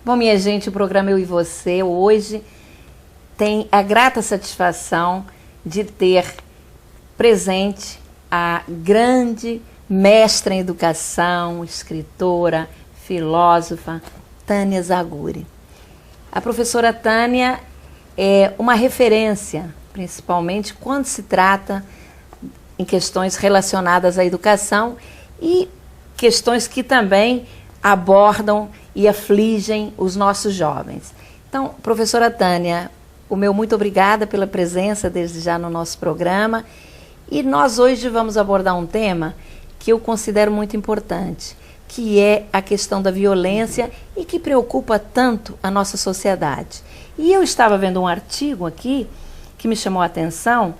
Bom, minha gente, o programa Eu e Você hoje tem a grata satisfação de ter presente a grande mestra em educação, escritora, filósofa, Tânia Zaguri. A professora Tânia é uma referência, principalmente quando se trata em questões relacionadas à educação e questões que também abordam e afligem os nossos jovens. Então, professora Tânia, o meu muito obrigada pela presença desde já no nosso programa. E nós hoje vamos abordar um tema que eu considero muito importante, que é a questão da violência e que preocupa tanto a nossa sociedade. E eu estava vendo um artigo aqui que me chamou a atenção,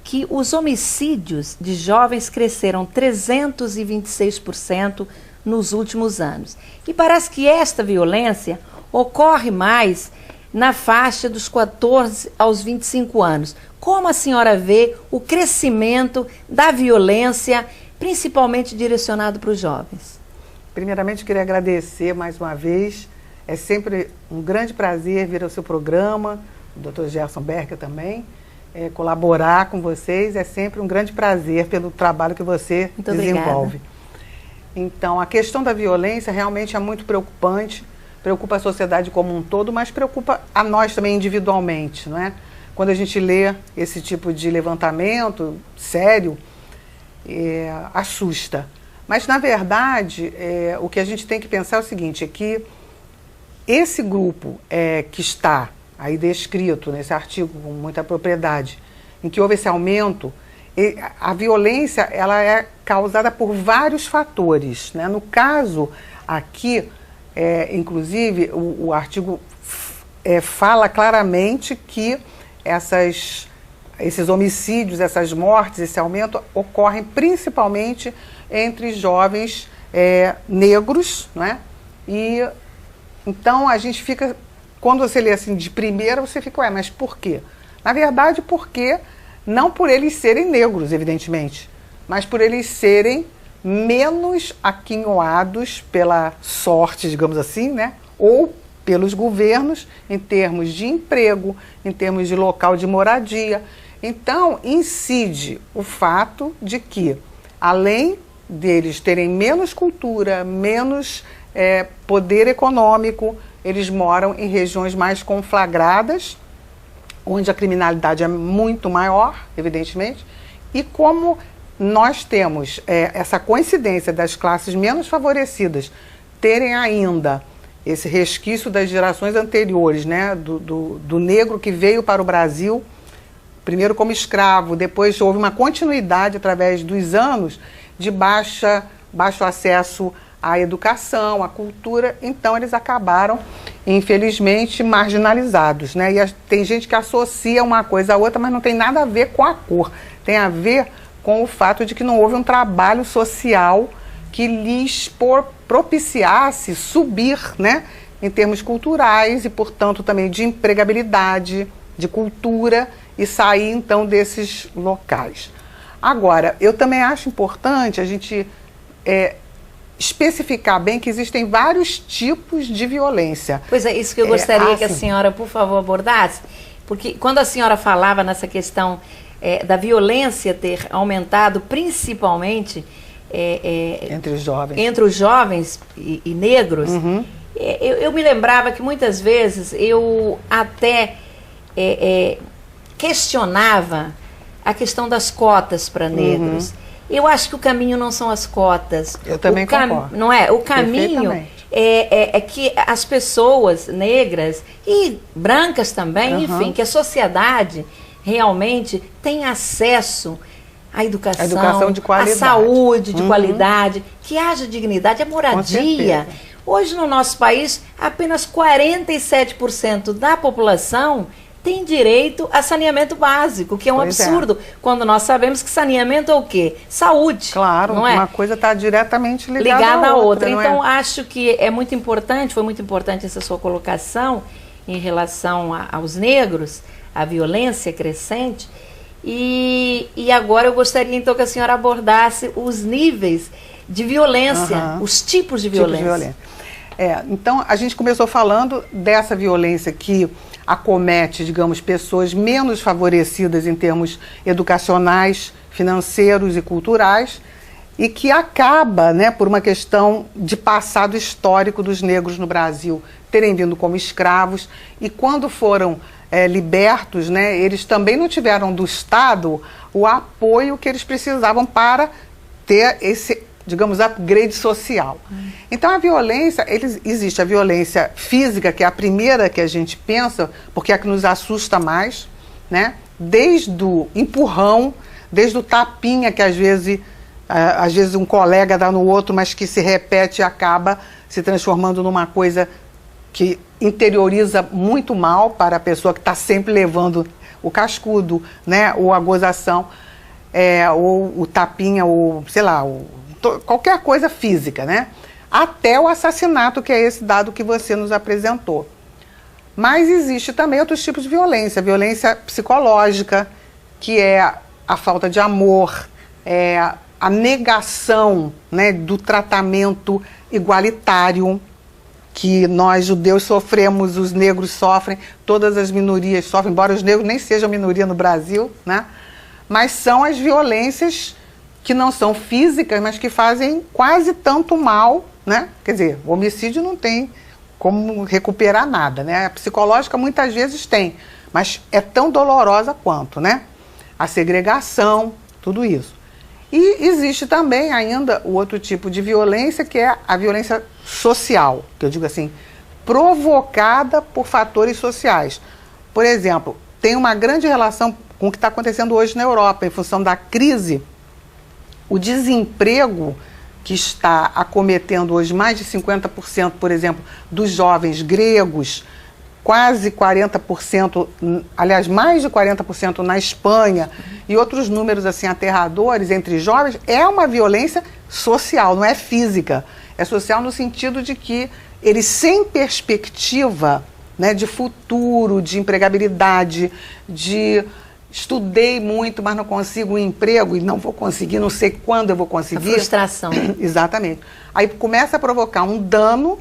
que os homicídios de jovens cresceram 326% nos últimos anos. E parece que esta violência ocorre mais na faixa dos 14 aos 25 anos. Como a senhora vê o crescimento da violência, principalmente direcionado para os jovens? Primeiramente, queria agradecer mais uma vez. É sempre um grande prazer vir ao seu programa, o Dr. Gerson Berger também. Colaborar com vocês é sempre um grande prazer pelo trabalho que você desenvolve. Obrigada. Então, a questão da violência realmente é muito preocupante, preocupa a sociedade como um todo, mas preocupa a nós também individualmente, não é? Quando a gente lê esse tipo de levantamento sério, assusta. Mas, na verdade, o que a gente tem que pensar é o seguinte, é que esse grupo que está aí descrito nesse artigo com muita propriedade, em que houve esse aumento, a violência ela é causada por vários fatores, né? No caso aqui, inclusive, o artigo fala claramente que esses homicídios, essas mortes, esse aumento ocorrem principalmente entre jovens negros, né? E então a gente fica, quando você lê assim de primeira, você fica, mas por quê? Na verdade, porque não por eles serem negros, evidentemente, mas por eles serem menos aquinhoados pela sorte, digamos assim, né? Ou pelos governos, em termos de emprego, em termos de local de moradia. Então, incide o fato de que, além deles terem menos cultura, menos poder econômico, eles moram em regiões mais conflagradas, onde a criminalidade é muito maior, evidentemente, e como nós temos essa coincidência das classes menos favorecidas terem ainda esse resquício das gerações anteriores, né, do negro que veio para o Brasil, primeiro como escravo, depois houve uma continuidade através dos anos de baixo acesso à educação, à cultura, então eles acabaram, infelizmente, marginalizados, né? E tem gente que associa uma coisa à outra, mas não tem nada a ver com a cor, tem a ver com o fato de que não houve um trabalho social que lhes propiciasse subir, né, em termos culturais e, portanto, também de empregabilidade, de cultura, e sair, então, desses locais. Agora, eu também acho importante a gente especificar bem que existem vários tipos de violência. Pois é, isso que eu gostaria que a senhora, por favor, abordasse, porque quando a senhora falava nessa questão da violência ter aumentado, principalmente entre os jovens e negros, eu me lembrava que muitas vezes eu até questionava a questão das cotas para negros. Eu acho que o caminho não são as cotas. Eu também concordo. Não é? O caminho é que as pessoas negras e brancas também, enfim, que a sociedade realmente tenha acesso à educação de qualidade, à saúde de qualidade, que haja dignidade, a moradia. Hoje no nosso país, apenas 47% da população tem direito a saneamento básico, que é um absurdo, quando nós sabemos que saneamento é o quê? Saúde. Claro, não é? Uma coisa está diretamente ligada à outra. Não então, acho que é muito importante, foi muito importante essa sua colocação em relação aos negros, a violência crescente. E agora eu gostaria, então, que a senhora abordasse os níveis de violência, os tipos de violência. Então a gente começou falando dessa violência que acomete, digamos, pessoas menos favorecidas em termos educacionais, financeiros e culturais, e que acaba, né, por uma questão de passado histórico dos negros no Brasil terem vindo como escravos, e quando foram libertos, né, eles também não tiveram do Estado o apoio que eles precisavam para ter esse, digamos, upgrade social. Então a violência, existe a violência física, que é a primeira que a gente pensa, porque é a que nos assusta mais, né? Desde o empurrão, desde o tapinha que às vezes um colega dá no outro, mas que se repete e acaba se transformando numa coisa que interioriza muito mal para a pessoa que está sempre levando o cascudo, né? Ou a gozação, ou o tapinha, ou sei lá, qualquer coisa física, né? Até o assassinato, que é esse dado que você nos apresentou. Mas existe também outros tipos de violência. Violência psicológica, que é a falta de amor, a negação, né, do tratamento igualitário que nós judeus sofremos, os negros sofrem, todas as minorias sofrem, embora os negros nem sejam minoria no Brasil, né? Mas são as violências que não são físicas, mas que fazem quase tanto mal, né? Quer dizer, o homicídio não tem como recuperar nada, né? A psicológica muitas vezes tem, mas é tão dolorosa quanto, né? A segregação, tudo isso. E existe também ainda o outro tipo de violência, que é a violência social, que eu digo assim, provocada por fatores sociais. Por exemplo, tem uma grande relação com o que está acontecendo hoje na Europa, em função da crise. O desemprego que está acometendo hoje mais de 50%, por exemplo, dos jovens gregos, quase 40%, aliás, mais de 40% na Espanha, e outros números assim aterradores entre jovens, é uma violência social, não é física. É social no sentido de que eles, sem perspectiva, né, de futuro, de empregabilidade, de estudei muito, mas não consigo um emprego e não vou conseguir, não sei quando eu vou conseguir. A frustração. Exatamente. Aí começa a provocar um dano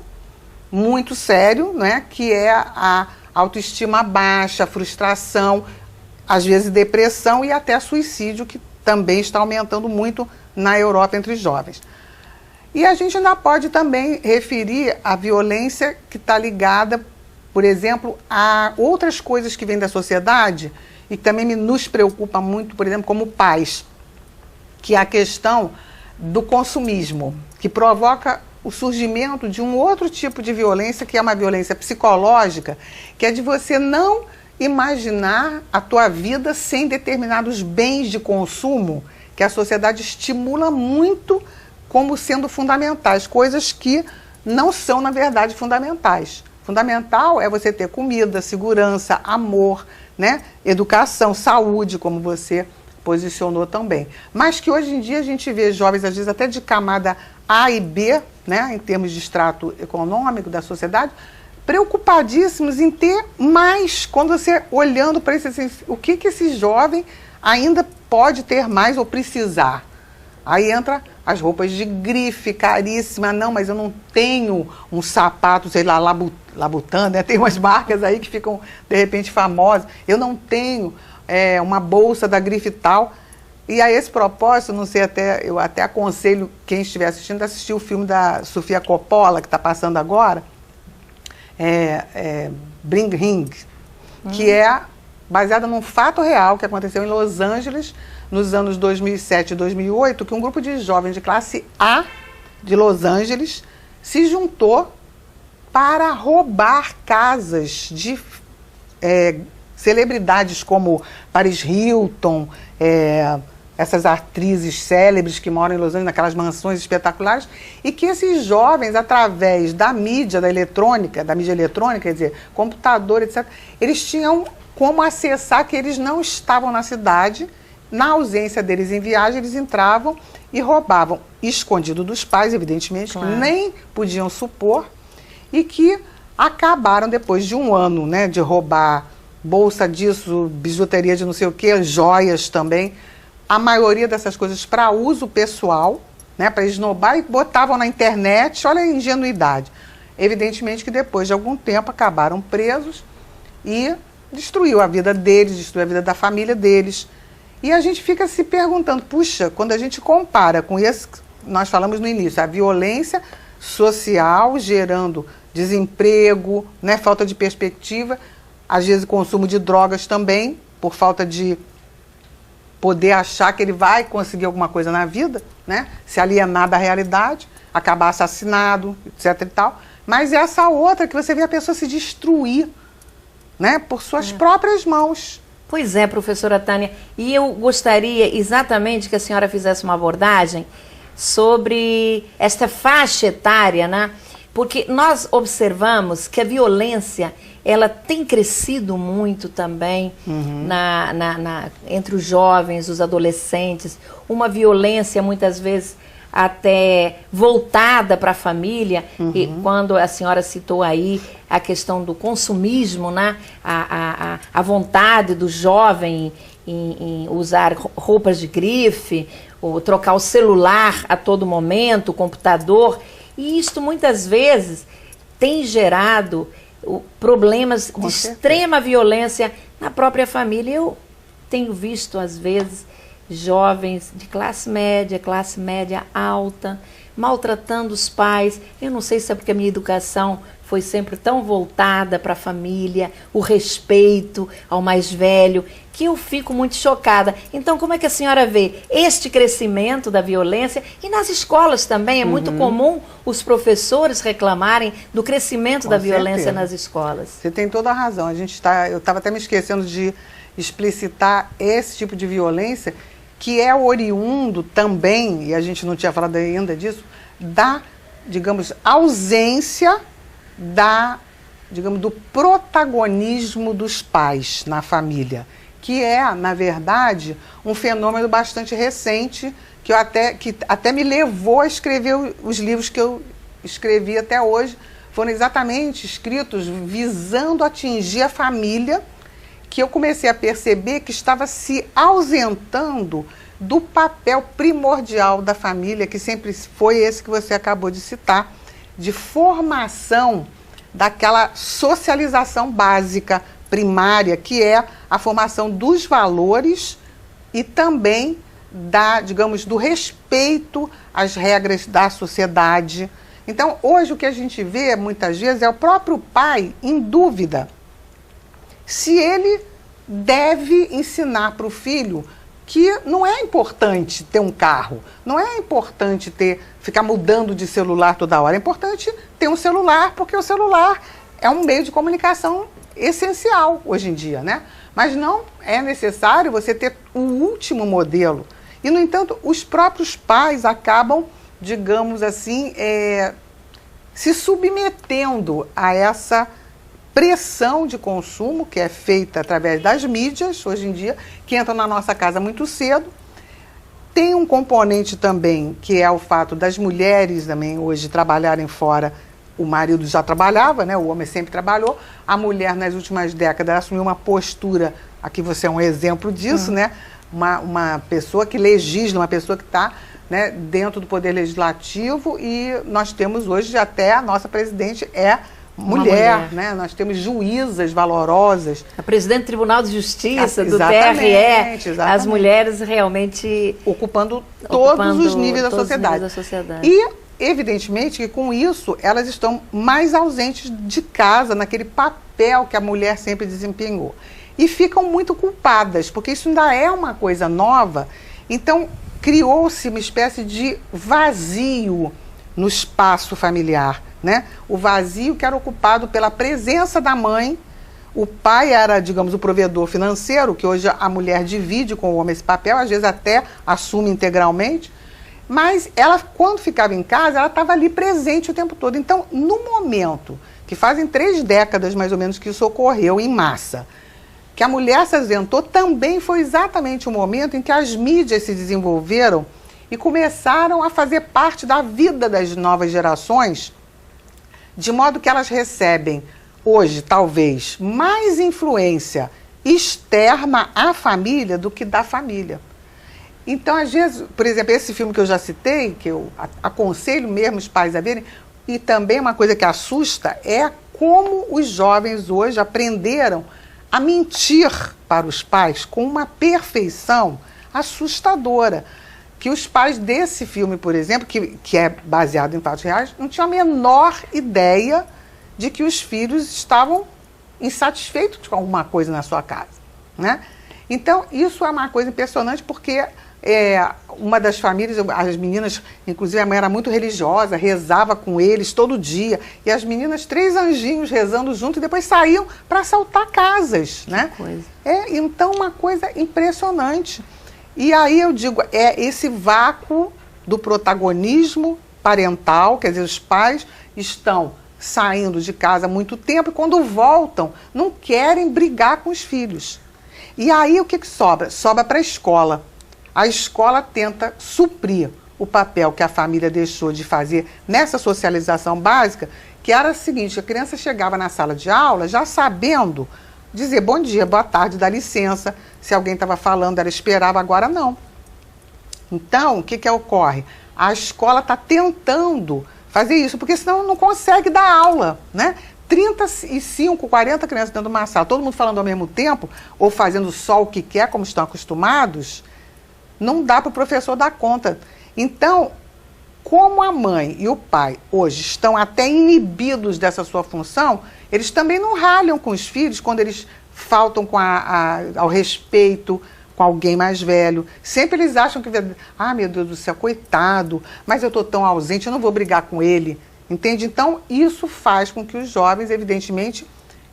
muito sério, né, que é a autoestima baixa, a frustração, às vezes depressão e até suicídio, que também está aumentando muito na Europa entre os jovens. E a gente ainda pode também referir a violência que está ligada, por exemplo, a outras coisas que vêm da sociedade e que também nos preocupa muito, por exemplo, como pais, que é a questão do consumismo, que provoca o surgimento de um outro tipo de violência, que é uma violência psicológica, que é de você não imaginar a tua vida sem determinados bens de consumo que a sociedade estimula muito como sendo fundamentais, coisas que não são, na verdade, fundamentais. Fundamental é você ter comida, segurança, amor, né? Educação, saúde, como você posicionou também. Mas que hoje em dia a gente vê jovens, às vezes até de camada A e B, né, em termos de extrato econômico da sociedade, preocupadíssimos em ter mais, quando você olhando para esse, assim, o que esse jovem ainda pode ter mais ou precisar. Aí entra as roupas de grife, caríssima. Não, mas eu não tenho um sapato, sei lá, Labutan, né? Tem umas marcas aí que ficam, de repente, famosas. Eu não tenho uma bolsa da grife tal. E a esse propósito, não sei, eu até aconselho quem estiver assistindo a assistir o filme da Sofia Coppola, que está passando agora, Bring Ring, que é baseada num fato real que aconteceu em Los Angeles, nos anos 2007 e 2008, que um grupo de jovens de classe A de Los Angeles se juntou para roubar casas de celebridades como Paris Hilton, essas atrizes célebres que moram em Los Angeles, naquelas mansões espetaculares, e que esses jovens, através da mídia eletrônica, quer dizer, computador, etc., eles tinham como acessar que eles não estavam na cidade. Na ausência deles em viagem, eles entravam e roubavam, escondido dos pais, evidentemente, claro, que nem podiam supor, e que acabaram, depois de um ano, né, de roubar bolsa disso, bijuteria de não sei o quê, joias também, a maioria dessas coisas para uso pessoal, né, para esnobar, e botavam na internet. Olha a ingenuidade. Evidentemente que depois de algum tempo acabaram presos e destruiu a vida deles, destruiu a vida da família deles. E a gente fica se perguntando, puxa, quando a gente compara com esse, nós falamos no início, a violência social gerando desemprego, né, falta de perspectiva, às vezes consumo de drogas também, por falta de poder achar que ele vai conseguir alguma coisa na vida, né, se alienar da realidade, acabar assassinado, etc e tal. Mas essa outra que você vê a pessoa se destruir, né, por suas próprias mãos. Pois é, professora Tânia, e eu gostaria exatamente que a senhora fizesse uma abordagem sobre esta faixa etária, né? Porque nós observamos que a violência, ela tem crescido muito também entre os jovens, os adolescentes, uma violência muitas vezes até voltada para a família, e quando a senhora citou aí a questão do consumismo, né? A vontade do jovem em usar roupas de grife, ou trocar o celular a todo momento, o computador, e isto muitas vezes tem gerado problemas de extrema violência na própria família. Eu tenho visto às vezes jovens de classe média alta, maltratando os pais. Eu não sei se é porque a minha educação foi sempre tão voltada para a família, o respeito ao mais velho, que eu fico muito chocada. Então, como é que a senhora vê este crescimento da violência? E nas escolas também, é muito comum os professores reclamarem do crescimento da violência nas escolas. Você tem toda a razão. Eu estava até me esquecendo de explicitar esse tipo de violência, que é oriundo também, e a gente não tinha falado ainda disso, da, digamos, ausência do protagonismo dos pais na família, que é, na verdade, um fenômeno bastante recente, que até me levou a escrever os livros que eu escrevi até hoje. Foram exatamente escritos visando atingir a família, que eu comecei a perceber que estava se ausentando do papel primordial da família, que sempre foi esse que você acabou de citar, de formação daquela socialização básica, primária, que é a formação dos valores e também do respeito às regras da sociedade. Então, hoje o que a gente vê, muitas vezes, é o próprio pai em dúvida se ele deve ensinar para o filho que não é importante ter um carro, não é importante ficar mudando de celular toda hora, é importante ter um celular, porque o celular é um meio de comunicação essencial hoje em dia, né? Mas não é necessário você ter o último modelo. E, no entanto, os próprios pais acabam, digamos assim, se submetendo a essa pressão de consumo que é feita através das mídias, hoje em dia, que entra na nossa casa muito cedo. Tem um componente também, que é o fato das mulheres também hoje trabalharem fora. O marido já trabalhava, né? O homem sempre trabalhou. A mulher, nas últimas décadas, assumiu uma postura, aqui você é um exemplo disso, né? Uma pessoa que legisla, uma pessoa que está, né, dentro do poder legislativo, e nós temos hoje até a nossa presidente mulher, né? Nós temos juízas valorosas. A presidente do Tribunal de Justiça, do TRE, exatamente. As mulheres realmente ocupando todos os níveis da sociedade. E, evidentemente, que com isso elas estão mais ausentes de casa, naquele papel que a mulher sempre desempenhou. E ficam muito culpadas, porque isso ainda é uma coisa nova. Então, criou-se uma espécie de vazio no espaço familiar, né? O vazio que era ocupado pela presença da mãe. O pai era, digamos, o provedor financeiro, que hoje a mulher divide com o homem esse papel, às vezes até assume integralmente, mas ela, quando ficava em casa, ela estava ali presente o tempo todo. Então, no momento, que fazem 3 décadas mais ou menos que isso ocorreu em massa, que a mulher se ausentou, também foi exatamente o momento em que as mídias se desenvolveram e começaram a fazer parte da vida das novas gerações, de modo que elas recebem hoje, talvez, mais influência externa à família do que da família. Então, às vezes, por exemplo, esse filme que eu já citei, que eu aconselho mesmo os pais a verem, e também uma coisa que assusta é como os jovens hoje aprenderam a mentir para os pais com uma perfeição assustadora. Que os pais desse filme, por exemplo, que é baseado em fatos reais, não tinham a menor ideia de que os filhos estavam insatisfeitos com alguma coisa na sua casa, né? Então, isso é uma coisa impressionante, porque uma das famílias, as meninas, inclusive a mãe era muito religiosa, rezava com eles todo dia, e as meninas, 3 anjinhos rezando junto, e depois saíam para assaltar casas, né? Coisa. Então, uma coisa impressionante. E aí eu digo, é esse vácuo do protagonismo parental, quer dizer, os pais estão saindo de casa há muito tempo e quando voltam não querem brigar com os filhos. E aí o que sobra? Sobra para a escola. A escola tenta suprir o papel que a família deixou de fazer nessa socialização básica, que era o seguinte, a criança chegava na sala de aula já sabendo dizer bom dia, boa tarde, dá licença, se alguém estava falando, ela esperava, agora não. Então, o que ocorre? A escola está tentando fazer isso, porque senão não consegue dar aula, né? 35, 40 crianças dentro de uma sala, todo mundo falando ao mesmo tempo, ou fazendo só o que quer, como estão acostumados, não dá para o professor dar conta. Então, como a mãe e o pai hoje estão até inibidos dessa sua função, eles também não ralham com os filhos quando eles faltam ao respeito com alguém mais velho. Sempre eles acham que, meu Deus do céu, coitado, mas eu estou tão ausente, eu não vou brigar com ele. Entende? Então, isso faz com que os jovens, evidentemente,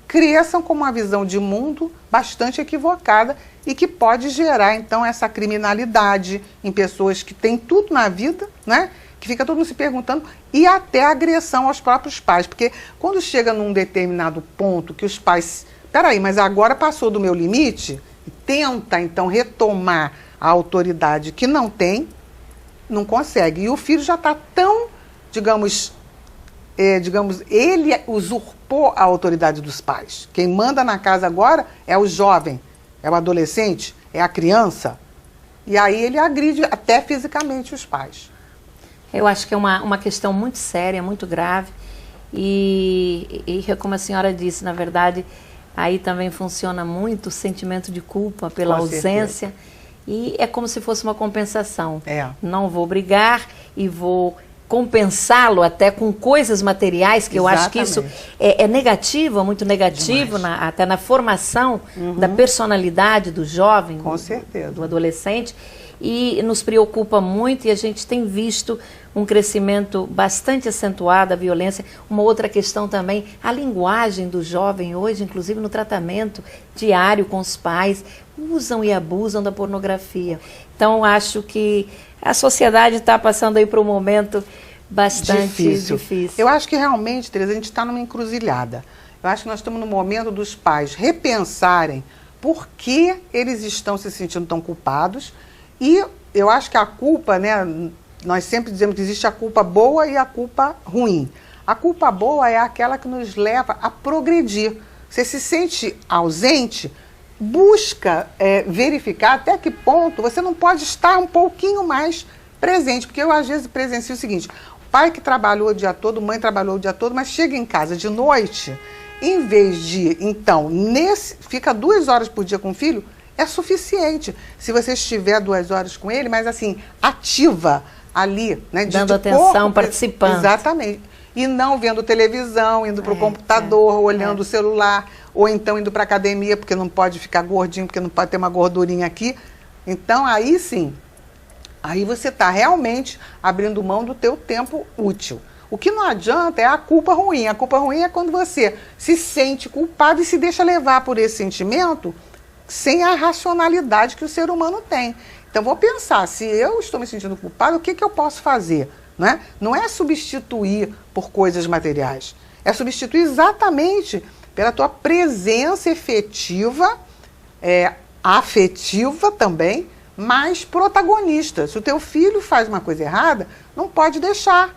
cresçam com uma visão de mundo bastante equivocada e que pode gerar, então, essa criminalidade em pessoas que têm tudo na vida, né? Que fica todo mundo se perguntando, e até agressão aos próprios pais. Porque quando chega num determinado ponto que os pais... Peraí, mas agora passou do meu limite, e tenta, então, retomar a autoridade que não tem, não consegue. E o filho já está tão, digamos, ele usurpou a autoridade dos pais. Quem manda na casa agora é o jovem, é o adolescente, é a criança. E aí ele agride até fisicamente os pais. Eu acho que é uma questão muito séria, muito grave. E como a senhora disse, na verdade, aí também funciona muito o sentimento de culpa pela ausência. E é como se fosse uma compensação. Não vou brigar e vou compensá-lo até com coisas materiais, que eu acho que isso é negativo, muito negativo, até na formação da personalidade do jovem, com certeza, do adolescente, e nos preocupa muito, e a gente tem visto um crescimento bastante acentuado da violência. Uma outra questão também, a linguagem do jovem hoje, inclusive no tratamento diário com os pais, usam e abusam da pornografia. Então, acho que a sociedade está passando aí por um momento bastante difícil. Eu acho que realmente, Tereza, a gente está numa encruzilhada. Eu acho que nós estamos no momento dos pais repensarem por que eles estão se sentindo tão culpados. E eu acho que a culpa, né, nós sempre dizemos que existe a culpa boa e a culpa ruim. A culpa boa é aquela que nos leva a progredir. Você se sente ausente, busca verificar até que ponto você não pode estar um pouquinho mais presente. Porque eu, às vezes, presencio o seguinte, o pai que trabalhou o dia todo, mãe trabalhou o dia todo, mas chega em casa de noite, em vez de, então, fica 2 horas por dia com o filho, é suficiente. Se você estiver 2 horas com ele, mas assim, ativa ali, né? Dando atenção, participando. Exatamente. E não vendo televisão, indo para o computador, olhando o celular, ou então indo para a academia, porque não pode ficar gordinho, porque não pode ter uma gordurinha aqui. Então, aí sim, aí você está realmente abrindo mão do teu tempo útil. O que não adianta é a culpa ruim. A culpa ruim é quando você se sente culpado e se deixa levar por esse sentimento sem a racionalidade que o ser humano tem. Então, vou pensar, se eu estou me sentindo culpado, o que eu posso fazer? Não é substituir por coisas materiais. É substituir exatamente pela tua presença efetiva, afetiva também, mas protagonista. Se o teu filho faz uma coisa errada, não pode deixar.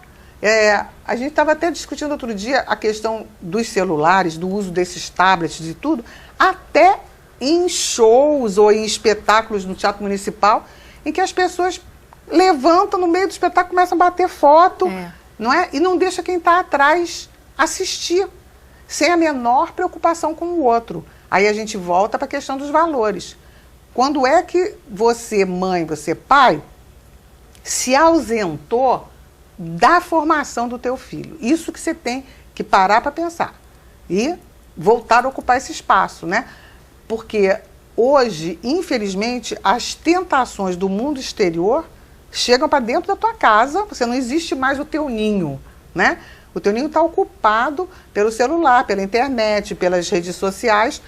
A gente estava até discutindo outro dia a questão dos celulares, do uso desses tablets e tudo, até em shows ou em espetáculos no Teatro Municipal, em que as pessoas levantam no meio do espetáculo, começam a bater foto, não é? E não deixa quem está atrás assistir, sem a menor preocupação com o outro. Aí a gente volta para a questão dos valores. Quando é que você, mãe, você, pai, se ausentou da formação do teu filho? Isso que você tem que parar para pensar e voltar a ocupar esse espaço, né? Porque hoje, infelizmente, as tentações do mundo exterior chegam para dentro da tua casa, você não existe mais o teu ninho, né? O teu ninho está ocupado pelo celular, pela internet, pelas redes sociais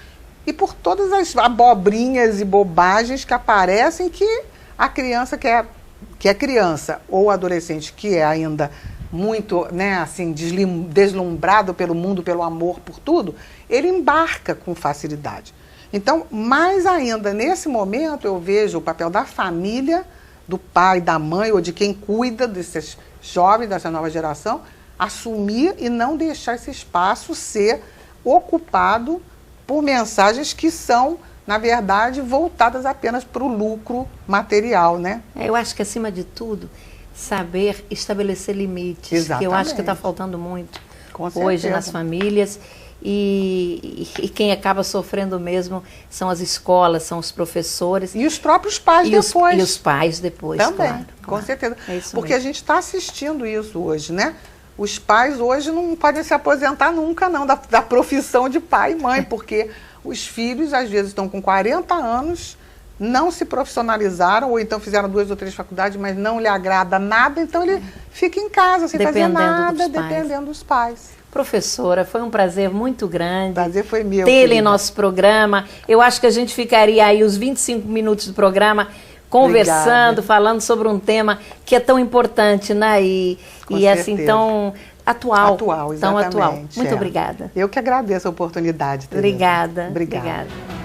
e por todas as abobrinhas e bobagens que aparecem que a criança que é criança ou adolescente que é ainda muito, né, assim, deslumbrado pelo mundo, pelo amor, por tudo, ele embarca com facilidade. Então, mais ainda, nesse momento, eu vejo o papel da família, do pai, da mãe ou de quem cuida desses jovens, dessa nova geração, assumir e não deixar esse espaço ser ocupado por mensagens que são, na verdade, voltadas apenas para o lucro material, né? Eu acho que, acima de tudo, saber estabelecer limites, Exatamente. que eu acho que está faltando muito Com hoje certeza. nas famílias. E quem acaba sofrendo mesmo são as escolas, são os professores. E os próprios pais depois. E os pais depois, também, claro. com certeza. É isso porque mesmo. a gente está assistindo isso hoje, né? Os pais hoje não podem se aposentar nunca, não, da profissão de pai e mãe, porque os filhos, às vezes, estão com 40 anos, não se profissionalizaram, ou então fizeram 2 ou 3 faculdades, mas não lhe agrada nada, então ele fica em casa, sem fazer nada, dependendo dos pais. Professora, foi um prazer muito grande. O prazer foi meu. Tê-la em nosso programa. Eu acho que a gente ficaria aí os 25 minutos do programa conversando, Obrigada. Falando sobre um tema que é tão importante, né? E assim, tão atual. Atual, exatamente. Tão atual. Muito obrigada. Eu que agradeço a oportunidade, Tereza. Obrigada. Obrigada. Obrigada.